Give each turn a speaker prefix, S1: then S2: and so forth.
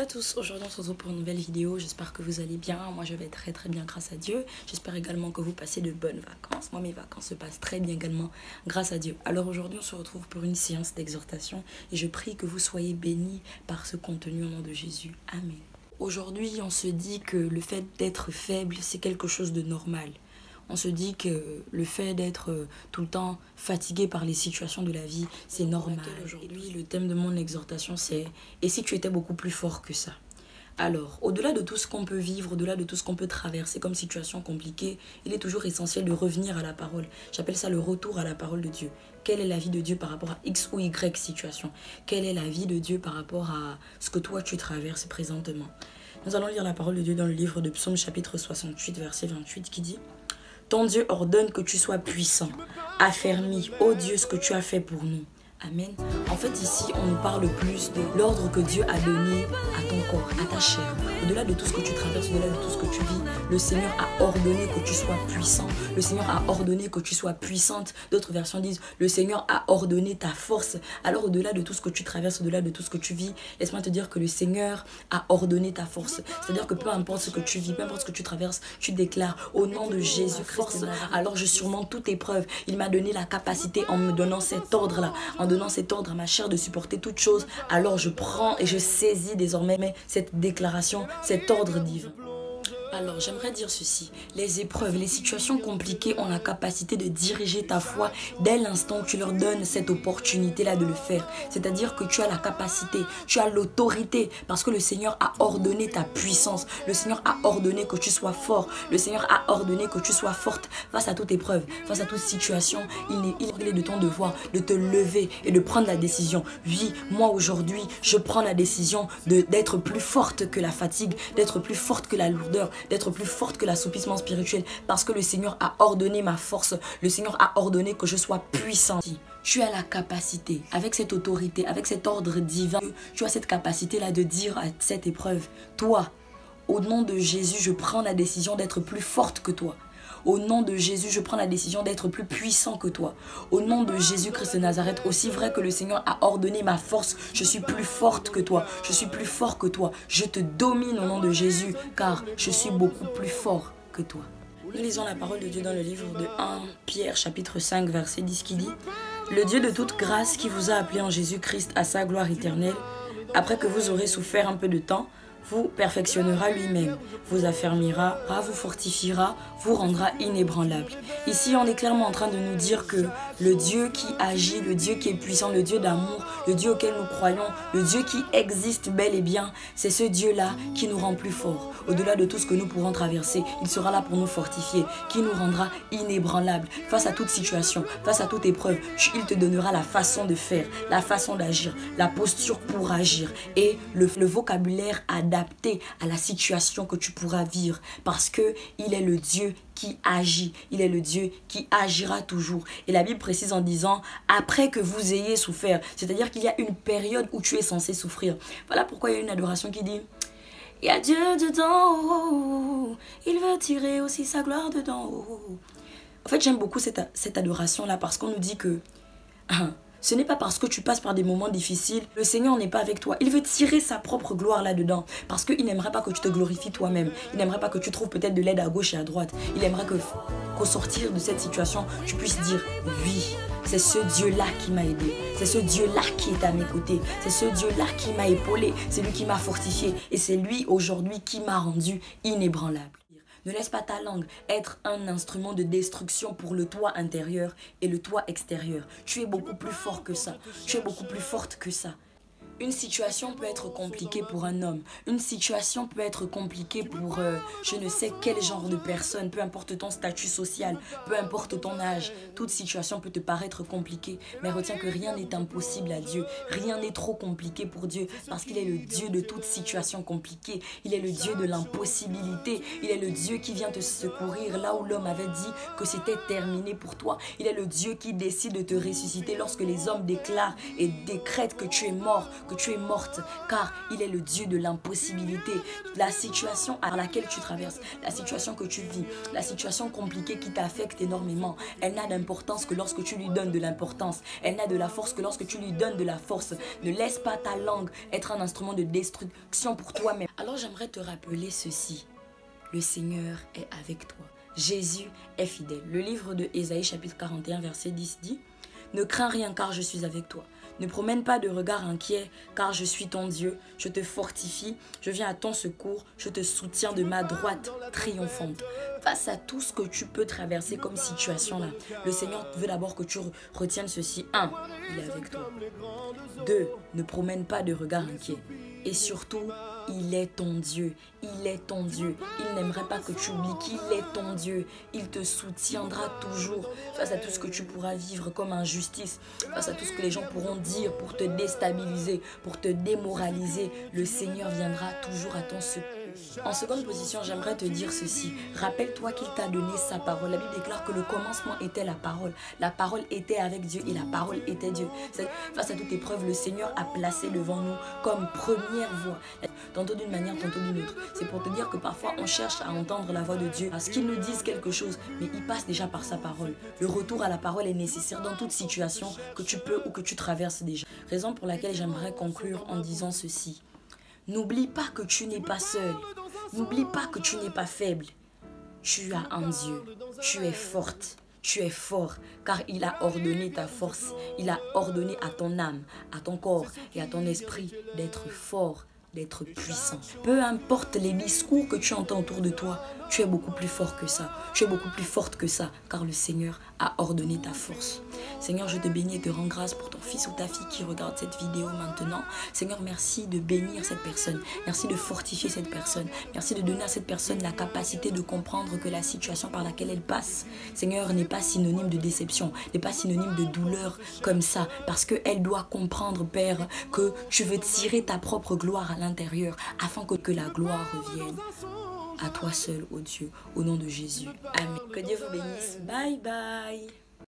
S1: à tous, aujourd'hui on se retrouve pour une nouvelle vidéo, j'espère que vous allez bien, moi je vais très bien grâce à Dieu, j'espère également que vous passez de bonnes vacances, moi mes vacances se passent très bien également grâce à Dieu. Alors aujourd'hui on se retrouve pour une séance d'exhortation et je prie que vous soyez bénis par ce contenu au nom de Jésus, Amen. Aujourd'hui on se dit que le fait d'être faible c'est quelque chose de normal. On se dit que le fait d'être tout le temps fatigué par les situations de la vie, c'est normal. Aujourd'hui, le thème de mon exhortation, c'est « Et si tu étais beaucoup plus fort que ça ?» Alors, au-delà de tout ce qu'on peut vivre, au-delà de tout ce qu'on peut traverser comme situation compliquée, il est toujours essentiel de revenir à la parole. J'appelle ça le retour à la parole de Dieu. Quelle est la vie de Dieu par rapport à X ou Y situation? Quelle est la vie de Dieu par rapport à ce que toi tu traverses présentement? Nous allons lire la parole de Dieu dans le livre de Psaume chapitre 68, verset 28 qui dit: ton Dieu ordonne que tu sois puissant, affermis, ô Dieu, ce que tu as fait pour nous. Amen. En fait, ici, on nous parle plus de l'ordre que Dieu a donné à ton corps, à ta chair. Au-delà de tout ce que tu traverses, au-delà de tout ce que tu vis, le Seigneur a ordonné que tu sois puissant. Le Seigneur a ordonné que tu sois puissante. D'autres versions disent, le Seigneur a ordonné ta force. Alors, au-delà de tout ce que tu traverses, au-delà de tout ce que tu vis, laisse-moi te dire que le Seigneur a ordonné ta force. C'est-à-dire que peu importe ce que tu vis, peu importe ce que tu traverses, tu déclares au nom de Jésus-Christ. Alors, je surmonte toute épreuve. Il m'a donné la capacité en me donnant cet ordre-là, en donnant cet ordre à ma chair de supporter toute chose. Alors je prends et je saisis désormais cette déclaration, cet ordre divin. Alors j'aimerais dire ceci, les épreuves, les situations compliquées ont la capacité de diriger ta foi dès l'instant où tu leur donnes cette opportunité-là de le faire. C'est-à-dire que tu as la capacité, tu as l'autorité parce que le Seigneur a ordonné ta puissance. Le Seigneur a ordonné que tu sois fort. Le Seigneur a ordonné que tu sois forte face à toute épreuve, face à toute situation. Il est de ton devoir de te lever et de prendre la décision. Oui, moi aujourd'hui, je prends la décision d'être plus forte que la fatigue, d'être plus forte que la lourdeur, d'être plus forte que l'assoupissement spirituel parce que le Seigneur a ordonné ma force. Le Seigneur a ordonné que je sois puissant. Tu as la capacité, avec cette autorité, avec cet ordre divin, tu as cette capacité-là de dire à cette épreuve, toi, au nom de Jésus, je prends la décision d'être plus forte que toi. Au nom de Jésus, je prends la décision d'être plus puissant que toi. Au nom de Jésus-Christ de Nazareth, aussi vrai que le Seigneur a ordonné ma force, je suis plus forte que toi. Je suis plus fort que toi. Je te domine au nom de Jésus, car je suis beaucoup plus fort que toi. Nous lisons la parole de Dieu dans le livre de 1 Pierre, chapitre 5, verset 10, qui dit: le Dieu de toute grâce qui vous a appelé en Jésus-Christ à sa gloire éternelle, après que vous aurez souffert un peu de temps, vous perfectionnera lui-même, vous affermira, vous fortifiera, vous rendra inébranlable. Ici, on est clairement en train de nous dire que le Dieu qui agit, le Dieu qui est puissant, le Dieu d'amour, le Dieu auquel nous croyons, le Dieu qui existe bel et bien, c'est ce Dieu-là qui nous rend plus forts. Au-delà de tout ce que nous pourrons traverser, il sera là pour nous fortifier, qui nous rendra inébranlables face à toute situation, face à toute épreuve. Il te donnera la façon de faire, la façon d'agir, la posture pour agir et le vocabulaire adapté à la situation que tu pourras vivre parce que il est le Dieu qui agit, il est le Dieu qui agira toujours. Et la Bible précise en disant après que vous ayez souffert, c'est-à-dire qu'il y a une période où tu es censé souffrir. Voilà pourquoi il y a une adoration qui dit: il y a Dieu dedans, il veut tirer aussi sa gloire dedans. En fait, j'aime beaucoup cette adoration-là parce qu'on nous dit que ce n'est pas parce que tu passes par des moments difficiles, le Seigneur n'est pas avec toi. Il veut tirer sa propre gloire là-dedans. Parce qu'il n'aimerait pas que tu te glorifies toi-même. Il n'aimerait pas que tu trouves peut-être de l'aide à gauche et à droite. Il aimerait qu'au sortir de cette situation, tu puisses dire oui, c'est ce Dieu-là qui m'a aidé. C'est ce Dieu-là qui est à mes côtés. C'est ce Dieu-là qui m'a épaulé. C'est lui qui m'a fortifié. Et c'est lui aujourd'hui qui m'a rendu inébranlable. Ne laisse pas ta langue être un instrument de destruction pour le toi intérieur et le toi extérieur. Tu es beaucoup plus fort que ça. Tu es beaucoup plus forte que ça. Une situation peut être compliquée pour un homme. Une situation peut être compliquée pour je ne sais quel genre de personne. Peu importe ton statut social, peu importe ton âge. Toute situation peut te paraître compliquée. Mais retiens que rien n'est impossible à Dieu. Rien n'est trop compliqué pour Dieu. Parce qu'il est le Dieu de toute situation compliquée. Il est le Dieu de l'impossibilité. Il est le Dieu qui vient te secourir là où l'homme avait dit que c'était terminé pour toi. Il est le Dieu qui décide de te ressusciter lorsque les hommes déclarent et décrètent que tu es mort, que tu es morte, car il est le Dieu de l'impossibilité. La situation à laquelle tu traverses, la situation que tu vis, la situation compliquée qui t'affecte énormément, elle n'a d'importance que lorsque tu lui donnes de l'importance. Elle n'a de la force que lorsque tu lui donnes de la force. Ne laisse pas ta langue être un instrument de destruction pour toi-même. Alors j'aimerais te rappeler ceci. Le Seigneur est avec toi. Jésus est fidèle. Le livre de Ésaïe chapitre 41 verset 10 dit: ne crains rien car je suis avec toi. Ne promène pas de regard inquiet car je suis ton Dieu. Je te fortifie, je viens à ton secours, je te soutiens de ma droite triomphante. Face à tout ce que tu peux traverser comme situation là, le Seigneur veut d'abord que tu retiennes ceci. 1. Il est avec toi. 2. Ne promène pas de regard inquiet. Et surtout, il est ton Dieu. Il est ton Dieu. Il n'aimerait pas que tu oublies qu'il est ton Dieu. Il te soutiendra toujours face à tout ce que tu pourras vivre comme injustice, face à tout ce que les gens pourront dire pour te déstabiliser, pour te démoraliser. Le Seigneur viendra toujours à ton secours. En seconde position, j'aimerais te dire ceci. Rappelle-toi qu'il t'a donné sa parole. La Bible déclare que le commencement était la parole. La parole était avec Dieu et la parole était Dieu. Face à toute épreuve, le Seigneur a placé devant nous comme première voix. Tantôt d'une manière, tantôt d'une autre. C'est pour te dire que parfois on cherche à entendre la voix de Dieu, à ce qu'il nous dise quelque chose, mais il passe déjà par sa parole. Le retour à la parole est nécessaire dans toute situation que tu peux ou que tu traverses déjà. Raison pour laquelle j'aimerais conclure en disant ceci. N'oublie pas que tu n'es pas seul. N'oublie pas que tu n'es pas faible. Tu as un Dieu. Tu es forte. Tu es fort car il a ordonné ta force. Il a ordonné à ton âme, à ton corps et à ton esprit d'être fort, d'être puissant. Peu importe les discours que tu entends autour de toi, tu es beaucoup plus fort que ça. Tu es beaucoup plus forte que ça, car le Seigneur a ordonné ta force. Seigneur, je te bénis et te rends grâce pour ton fils ou ta fille qui regarde cette vidéo maintenant. Seigneur, merci de bénir cette personne. Merci de fortifier cette personne. Merci de donner à cette personne la capacité de comprendre que la situation par laquelle elle passe, Seigneur, n'est pas synonyme de déception, n'est pas synonyme de douleur comme ça. Parce qu'elle doit comprendre, Père, que tu veux tirer ta propre gloire à l'intérieur afin que la gloire revienne à toi seul, ô Dieu, au nom de Jésus. Amen. Que Dieu vous bénisse. Bye bye.